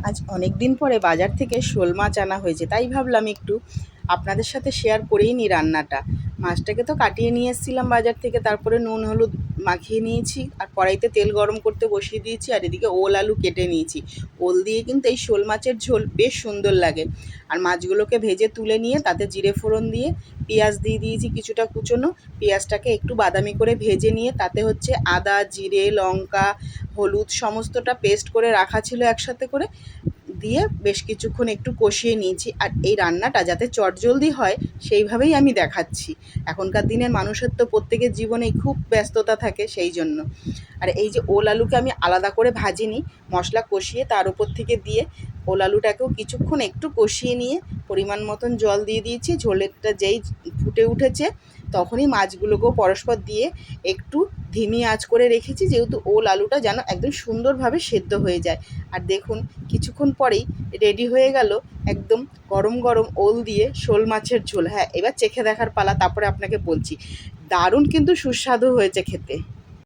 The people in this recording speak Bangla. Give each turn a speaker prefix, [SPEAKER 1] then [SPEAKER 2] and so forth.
[SPEAKER 1] আজ অনেক দিন পরে বাজার থেকে শোল মাছ আনা হয়েছে, তাই ভাবলাম একটু আপনাদের সাথে শেয়ার করেই নিই রান্নাটা। মাছটাকে তো কাটিয়ে নিয়ে এসেছিলাম বাজার থেকে, তারপরে নুন হলুদ মাখিয়ে নিয়েছি আর কড়াইতে তেল গরম করতে বসিয়ে দিয়েছি, আর এদিকে ওল আলু কেটে নিয়েছি। ওল দিয়ে কিন্তু এই শোল মাছের ঝোল বেশ সুন্দর লাগে। আর মাছগুলোকে ভেজে তুলে নিয়ে তাতে জিরে ফোড়ন দিয়ে পেঁয়াজ দিয়ে দিয়েছি কিছুটা কুচোনো। পেঁয়াজটাকে একটু বাদামি করে ভেজে নিয়ে তাতে হচ্ছে আদা, জিরে, লঙ্কা, হলুদ সমস্তটা পেস্ট করে রাখা ছিল একসাথে করে, দিয়ে বেশ কিছুক্ষণ একটু কষিয়ে নিয়েছি। আর এই রান্নাটা যাতে চটজলদি হয় সেইভাবেই আমি দেখাচ্ছি। এখনকার দিনের মানুষের তো প্রত্যেকের জীবনেই খুব ব্যস্ততা থাকে, সেই জন্য। আর এই যে ওল আলুকে আমি আলাদা করে ভাজিনি, মশলা কষিয়ে তার উপর থেকে দিয়ে ওল আলুটাকেও কিছুক্ষণ একটু কষিয়ে নিয়ে পরিমাণ মতন জল দিয়ে দিয়েছি। ঝোলেরটা যেই ফুটে উঠেছে তখনই মাছগুলোকেও পরস্পর দিয়ে একটু ধিমি আঁচ করে রেখেছি, যেহেতু ওল আলুটা যেন একদম সুন্দরভাবে সেদ্ধ হয়ে যায়। আর দেখুন কিছুক্ষণ পরেই রেডি হয়ে গেল একদম গরম গরম ওল দিয়ে শোল মাছের ঝোল। হ্যাঁ, এবার চেখে দেখার পালা, তারপরে আপনাকে বলছি। দারুণ কিন্তু সুস্বাদু হয়েছে খেতে।